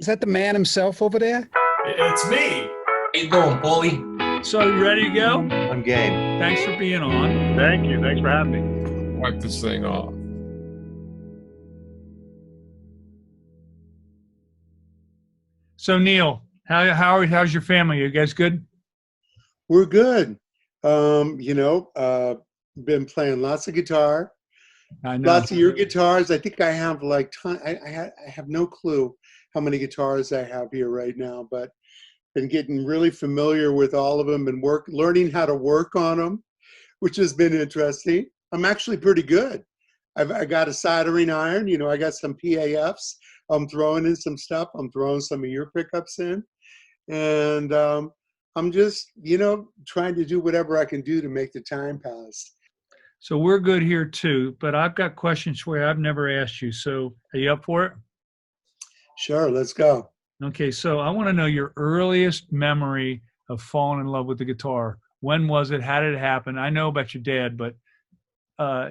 Is that the man himself over there? It's me. How you doing, Paulie? So you ready to go? I'm game. Thanks for being on. Thank you. Thanks for having me. Wipe this thing off. So Neal, how's your family? You guys good? We're good. Been playing lots of guitar. I know. Lots of your guitars. I think I have like I have no clue how many guitars I have here right now, but been getting really familiar with all of them and learning how to work on them, which has been interesting. I'm actually pretty good. I got a soldering iron. I got some PAFs. I'm throwing in some stuff. I'm throwing some of your pickups in, and I'm just trying to do whatever I can do to make the time pass. So we're good here too, but I've got questions for you I've never asked you. So are you up for it? Sure, let's go. Okay, so I want to know your earliest memory of falling in love with the guitar. When was it? How did it happen? I know about your dad, but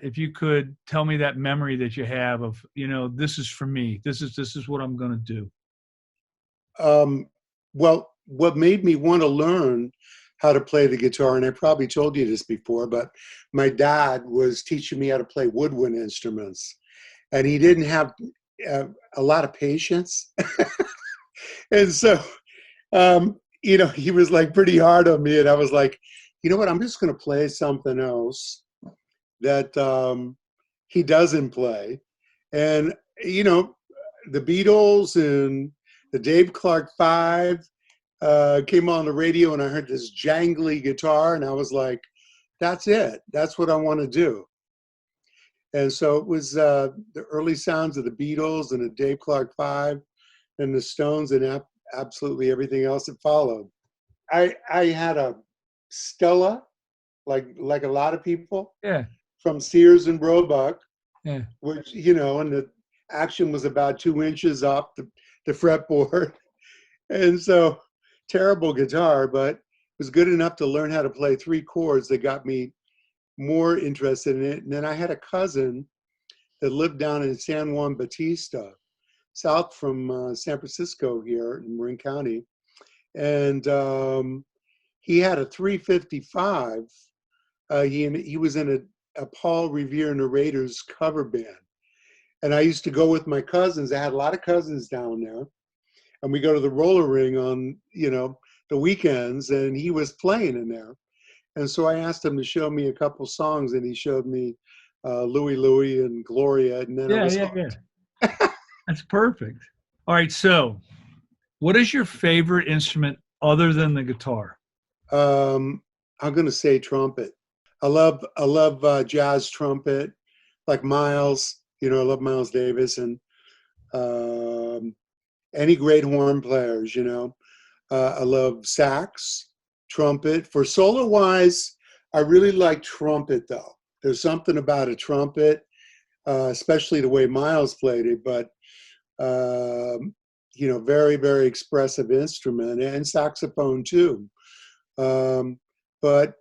if you could tell me that memory that you have of, this is for me. This is what I'm going to do. Well, what made me want to learn how to play the guitar, and I probably told you this before, but my dad was teaching me how to play woodwind instruments, and he didn't have a lot of patience. And so, he was like pretty hard on me, and I was like, you know what, I'm just going to play something else that he doesn't play. And, the Beatles and the Dave Clark Five came on the radio, and I heard this jangly guitar, and I was like, that's it. That's what I want to do. And so it was the early sounds of the Beatles and the Dave Clark Five and the Stones and absolutely everything else that followed. I had a Stella, like a lot of people. Yeah. From Sears and Roebuck. Yeah. Which, and the action was about 2 inches off the fretboard. And so, terrible guitar, but it was good enough to learn how to play 3 chords that got me more interested in it. And then I had a cousin that lived down in San Juan Bautista, south from San Francisco here in Marin County. And he had a 355. He was in a Paul Revere and the Raiders cover band. And I used to go with my cousins. I had a lot of cousins down there. And we go to the roller ring on, the weekends, and he was playing in there. And so I asked him to show me a couple songs, and he showed me Louie Louie and Gloria. And then I was hooked. That's perfect. All right. So what is your favorite instrument other than the guitar? I'm going to say trumpet. I love jazz trumpet, like Miles. I love Miles Davis and any great horn players. I love sax, trumpet. For solo wise, I really like trumpet though. There's something about a trumpet, especially the way Miles played it. But very, very expressive instrument, and saxophone too. But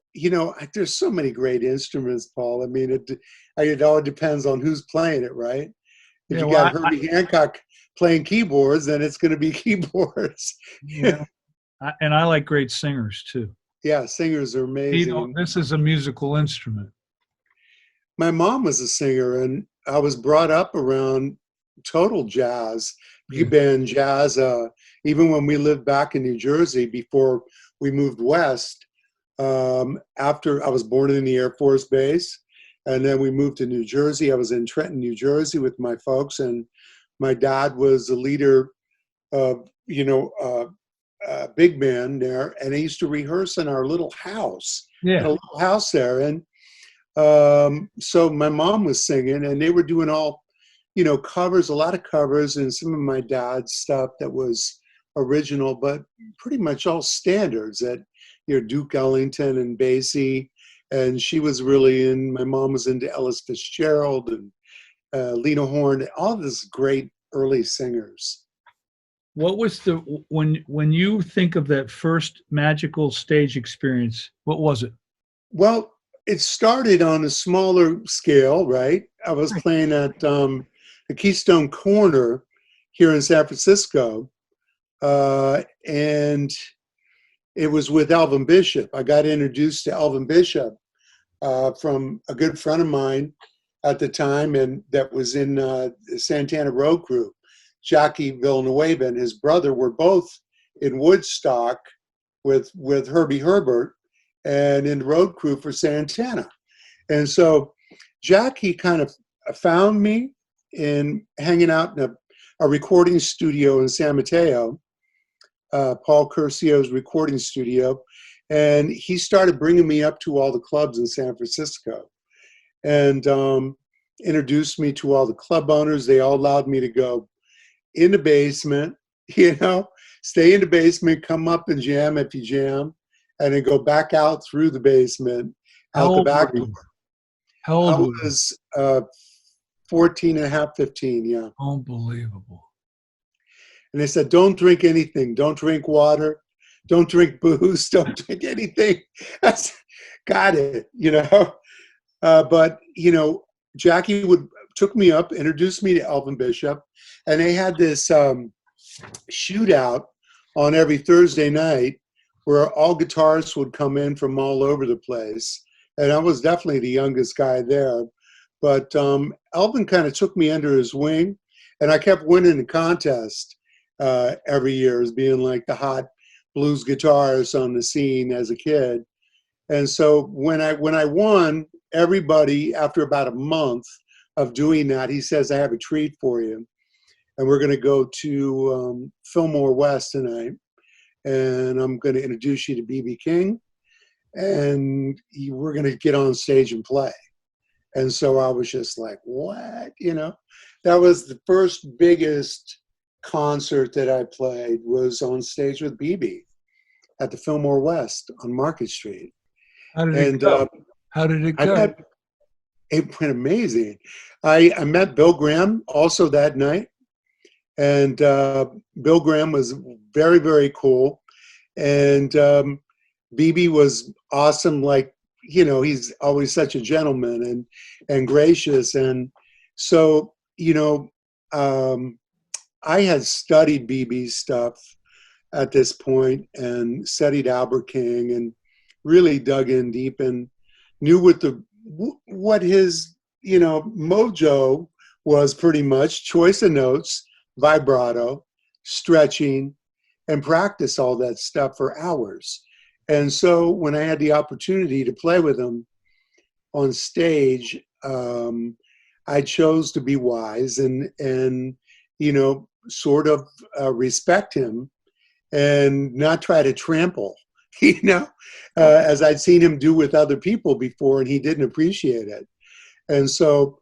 there's so many great instruments, Paul. I mean, it all depends on who's playing it, right? If you got Herbie Hancock playing keyboards, then it's going to be keyboards. Yeah, and I like great singers too. Yeah, singers are amazing. This is a musical instrument. My mom was a singer, and I was brought up around total jazz, big band jazz. Even when we lived back in New Jersey before we moved west. After I was born in the Air Force Base, and then we moved to New Jersey. I was in Trenton, New Jersey with my folks, and my dad was the leader of, big band there, and I used to rehearse in our little house, a little house there. And so my mom was singing, and they were doing all, covers, a lot of covers, and some of my dad's stuff that was original, but pretty much all standards that, Duke Ellington and Basie, and she was really my mom was into Ellis Fitzgerald and Lena Horne, all these great early singers. What was when you think of that first magical stage experience, what was it? Well, it started on a smaller scale, right? I was playing at the Keystone Corner here in San Francisco, And it was with Elvin Bishop. I got introduced to Elvin Bishop from a good friend of mine at the time, and that was in the Santana road group. Jackie Villanueva and his brother were both in Woodstock with Herbie Herbert and in the road crew for Santana. And so Jackie kind of found me in hanging out in a recording studio in San Mateo, Paul Curcio's recording studio. And he started bringing me up to all the clubs in San Francisco and introduced me to all the club owners. They all allowed me to go in the basement, stay in the basement, come up and jam if you jam, and then go back out through the basement, out the back door. How old I were you? was 14 and a half, 15, yeah. Unbelievable. And they said, don't drink anything. Don't drink water. Don't drink booze. Don't drink anything. I said, got it, But, Jackie took me up, introduced me to Elvin Bishop, and they had this shootout on every Thursday night where all guitarists would come in from all over the place. And I was definitely the youngest guy there. But Elvin kind of took me under his wing, and I kept winning the contest every year as being like the hot blues guitarist on the scene as a kid. And so when I won, everybody, after about a month of doing that, he says, I have a treat for you. And we're going to go to Fillmore West tonight. And I'm going to introduce you to B.B. King. And we're going to get on stage and play. And so I was just like, what? That was the first biggest concert that I played, was on stage with B.B. at the Fillmore West on Market Street. How did it go? How did it go? It went amazing. I met Bill Graham also that night. And Bill Graham was very, very cool. And BB was awesome. Like, he's always such a gentleman and gracious. And so, I had studied BB's stuff at this point and studied Albert King and really dug in deep and knew what his, mojo was pretty much: choice of notes, vibrato, stretching, and practice all that stuff for hours. And so when I had the opportunity to play with him on stage, I chose to be wise and sort of respect him and not try to trample, as I'd seen him do with other people before, and he didn't appreciate it. And so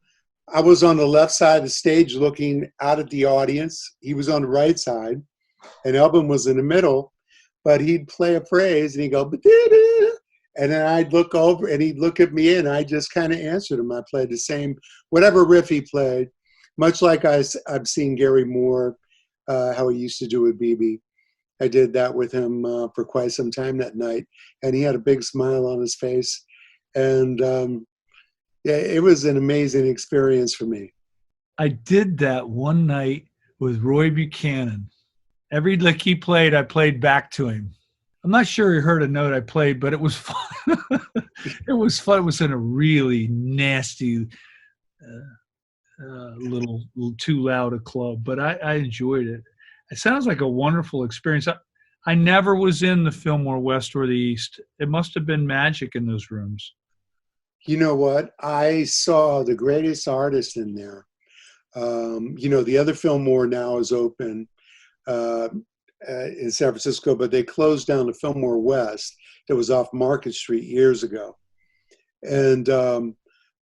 I was on the left side of the stage looking out at the audience. He was on the right side, and Elvin was in the middle, but he'd play a phrase and he'd go, "Ba-da-da," and then I'd look over and he'd look at me and I just kind of answered him. I played the same, whatever riff he played, much like I've seen Gary Moore, how he used to do with BB. I did that with him for quite some time that night, and he had a big smile on his face. And yeah, it was an amazing experience for me. I did that one night with Roy Buchanan. Every lick he played, I played back to him. I'm not sure he heard a note I played, but it was fun. It was fun. It was in a really nasty, little too loud a club, but I enjoyed it. It sounds like a wonderful experience. I never was in the Fillmore West or the East. It must have been magic in those rooms. You know what? I saw the greatest artists in there. The other Fillmore now is open in San Francisco, but they closed down the Fillmore West that was off Market Street years ago. And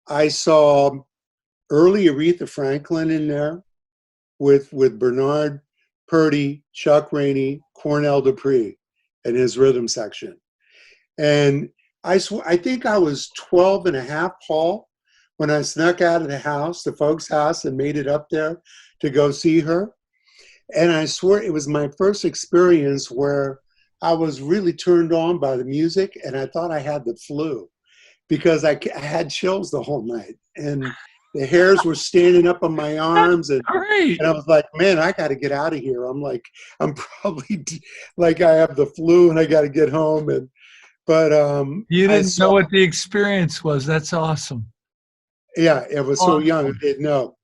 I saw early Aretha Franklin in there with Bernard Purdy, Chuck Rainey, Cornell Dupree in his rhythm section. And I think I was 12 and a half, Paul, when I snuck out of the house, the folks' house, and made it up there to go see her. And I swear it was my first experience where I was really turned on by the music, and I thought I had the flu because I had chills the whole night. And the hairs were standing up on my arms, and Great. I was like, man, I got to get out of here. I'm like, I'm probably like I have the flu and I got to get home. But You I didn't know saw, what the experience was. That's awesome. yeah, it was so young, I didn't know.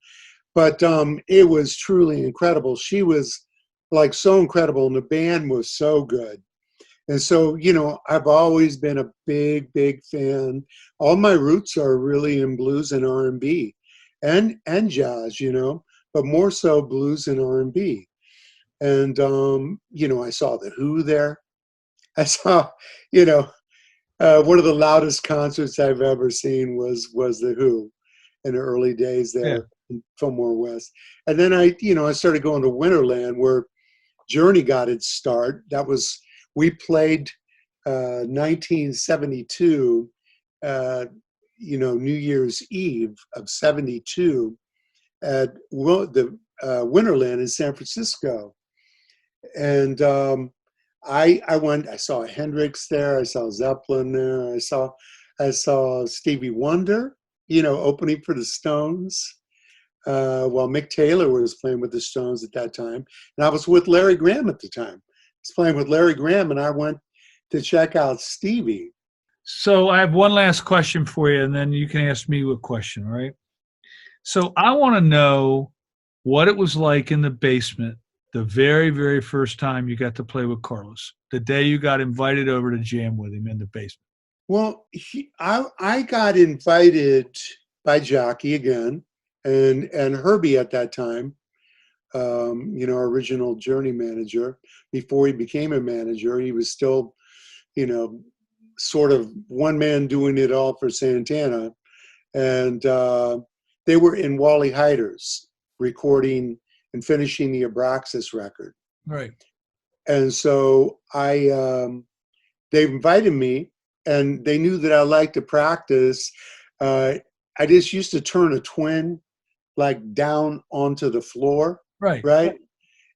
But it was truly incredible. She was like so incredible, and the band was so good. And so, I've always been a big, big fan. All my roots are really in blues and R&B and jazz, but more so blues and R&B. And, I saw The Who there. I saw, one of the loudest concerts I've ever seen was The Who in the early days Yeah. there in Fillmore West. And then I started going to Winterland where Journey got its start. We played 1972, New Year's Eve of 72 at the Winterland in San Francisco. And I went, I saw Hendrix there, I saw Zeppelin there, I saw Stevie Wonder, opening for the Stones. While Mick Taylor was playing with the Stones at that time. And I was with Larry Graham at the time. I was playing with Larry Graham, and I went to check out Stevie. So I have one last question for you, and then you can ask me a question, all right? So I want to know what it was like in the basement the very, very first time you got to play with Carlos, the day you got invited over to jam with him in the basement. Well, I got invited by Jockey again, and Herbie at that time, our original Journey manager. Before he became a manager, he was still, sort of one man doing it all for Santana. And they were in Wally Heider's recording and finishing the Abraxas record. Right. And so they invited me, and they knew that I liked to practice. I just used to turn a twin like down onto the floor, right?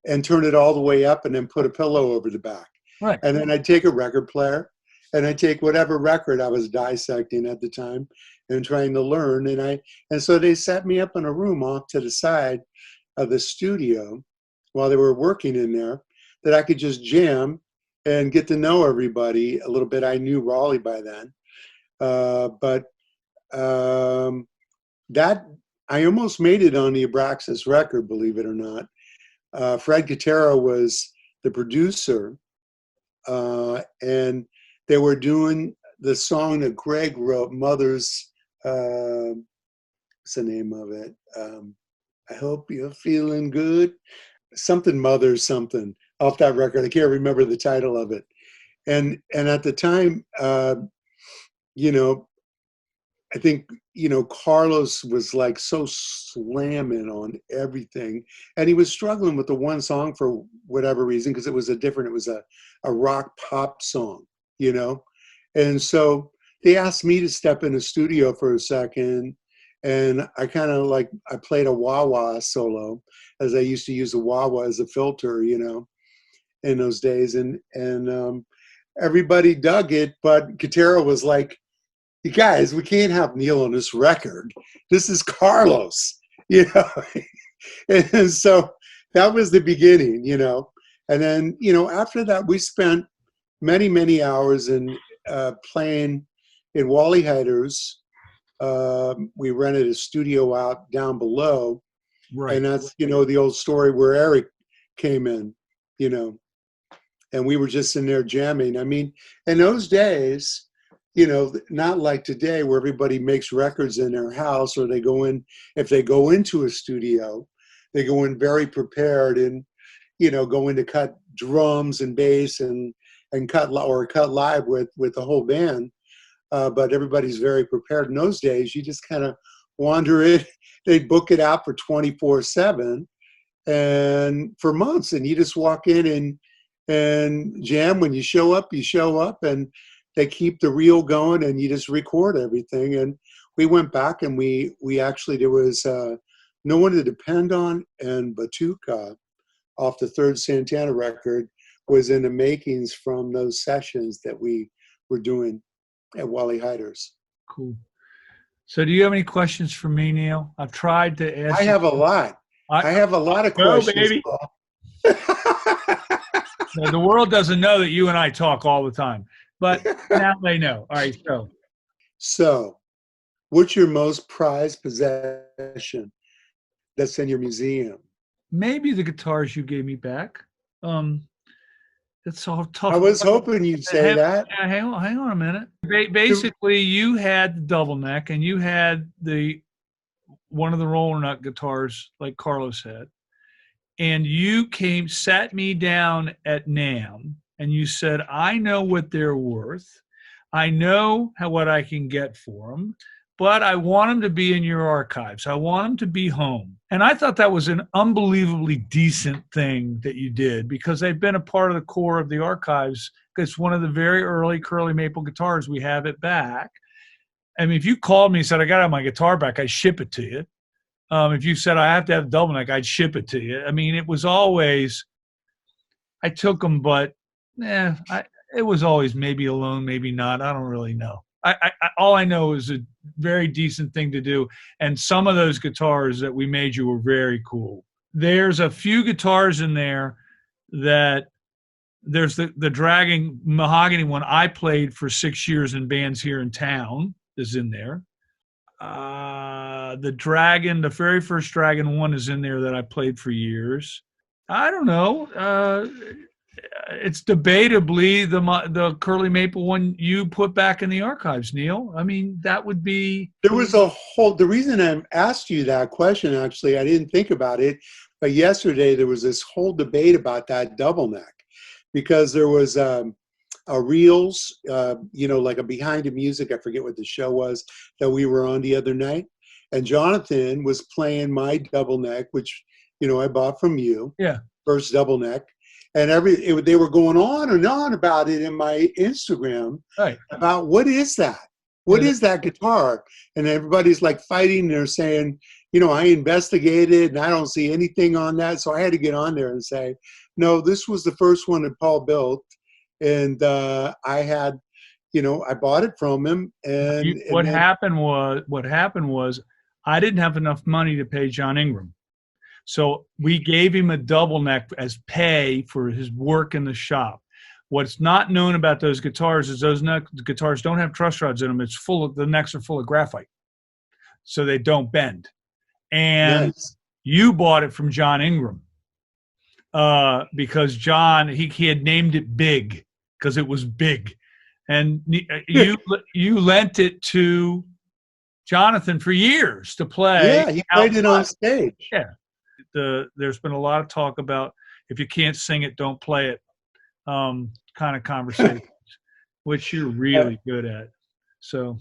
And turn it all the way up and then put a pillow over the back. Right. And then I'd take a record player and I'd take whatever record I was dissecting at the time and trying to learn. And so they set me up in a room off to the side of the studio while they were working in there that I could just jam and get to know everybody a little bit. I knew Raleigh by then. But that I almost made it on the Abraxas record, believe it or not. Fred Katera was the producer, and they were doing the song that Greg wrote, Mother's, what's the name of it? I hope you're feeling good. Something Mother something off that record. I can't remember the title of it. And at the time, I think, Carlos was like so slamming on everything. And he was struggling with the one song for whatever reason, because it was a rock pop song, And so they asked me to step in the studio for a second. And I kind of I played a wah-wah solo, as I used to use a wah-wah as a filter, in those days. And everybody dug it, but Katera was like, you guys, we can't have Neal on this record. This is Carlos, And so that was the beginning, And then, after that, we spent many, many hours in playing in Wally Heider's. We rented a studio out down below. Right. And that's, the old story where Eric came in, and we were just in there jamming. I mean, in those days, not like today where everybody makes records in their house, or if they go into a studio, they go in very prepared and, go in to cut drums and bass and cut live with the whole band. But everybody's very prepared. In those days, you just kind of wander in. They'd book it out for 24/7 and for months. And you just walk in and jam. When you show up, and they keep the reel going and you just record everything. And we went back and we actually, there was No One to Depend On, and Batuka off the third Santana record was in the makings from those sessions that we were doing at Wally Heider's. Cool. So, do you have any questions for me, Neal? I've tried to ask. I have a lot. I have a lot of Go, questions. baby. The world doesn't know that you and I talk all the time, but now they know. All right, So, what's your most prized possession that's in your museum? maybe the guitars you gave me back. It's all tough. I was hoping you'd say that. Hang on a minute. Basically, you had the double neck, and you had one of the roller nut guitars like Carlos had, and you sat me down at NAMM, and you said, "I know what they're worth. I know what I can get for them, but I want them to be in your archives. I want them to be home." And I thought that was an unbelievably decent thing that you did, because they've been a part of the core of the archives. It's one of the very early Curly Maple guitars. We have it back. I mean, if you called me and said, "I got to have my guitar back," I'd ship it to you. If you said, "I have to have double neck," I'd ship it to you. I mean, it was always, I took them, but it was always maybe a loan, maybe not. I don't really know. All I know is a very decent thing to do. And some of those guitars that we made you were very cool. There's a few guitars in there that there's the Dragon mahogany one I played for 6 years in bands here in town is in there. The Dragon, the very first Dragon one is in there that I played for years. I don't know. It's debatably the Curly Maple one you put back in the archives, Neal. I mean, that would be. There was the reason I asked you that question, actually, I didn't think about it, but yesterday there was this whole debate about that double neck, because there was a reels, like a behind the music, I forget what the show was, that we were on the other night. And Jonathan was playing my double neck, which, I bought from you. Yeah. First double neck. And they were going on and on about it in my Instagram, Right. About what is that? What is that guitar? And everybody's like fighting. They're saying, I investigated and I don't see anything on that. So I had to get on there and say, no, this was the first one that Paul built. And I had, I bought it from him. And what happened was I didn't have enough money to pay John Ingram. So we gave him a double neck as pay for his work in the shop. What's not known about those guitars is those guitars don't have truss rods in them. The necks are full of graphite, so they don't bend. And nice. You bought it from John Ingram because John he had named it Big because it was big, and you lent it to Jonathan for years to play. Yeah, he played it on stage. Yeah. There's been a lot of talk about if you can't sing it, don't play it kind of conversations, which you're really good at. So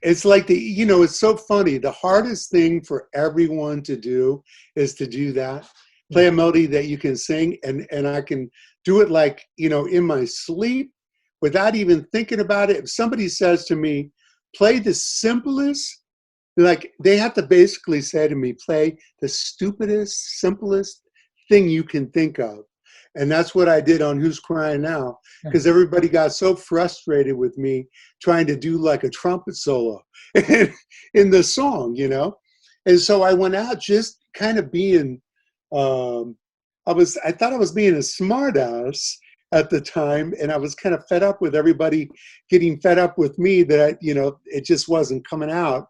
it's like it's so funny. The hardest thing for everyone to do is to do that. Play a melody that you can sing, and I can do it like, in my sleep without even thinking about it. If somebody says to me, play the simplest, like they have to basically say to me, play the stupidest, simplest thing you can think of. And that's what I did on Who's Crying Now, because everybody got so frustrated with me trying to do like a trumpet solo in the song, And so I went out just kind of being, I thought I was being a smart ass at the time, and I was kind of fed up with everybody getting fed up with me that, it just wasn't coming out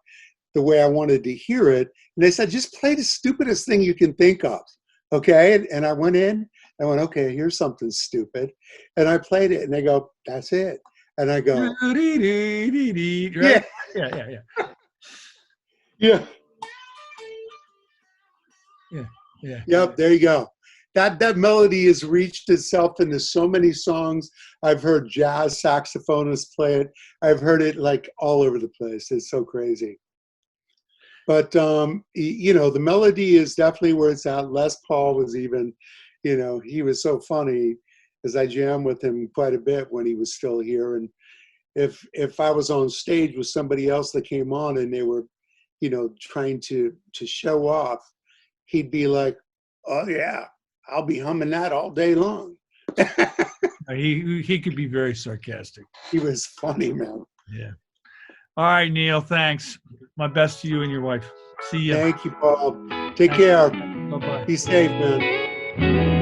the way I wanted to hear it. And they said, just play the stupidest thing you can think of. Okay. And I went in, okay, here's something stupid. And I played it and they go, that's it. And I go, right? Yeah. Yeah. Yeah. Yep. There you go. That melody has reached itself into so many songs. I've heard jazz saxophonists play it. I've heard it like all over the place. It's so crazy. But, the melody is definitely where it's at. Les Paul was even, he was so funny as I jammed with him quite a bit when he was still here. And if I was on stage with somebody else that came on and they were, trying to show off, he'd be like, oh, yeah, I'll be humming that all day long. He could be very sarcastic. He was funny, man. Yeah. All right, Neal. Thanks. My best to you and your wife. See you. Thank you, Paul. Take care. Bye bye. Be safe, man.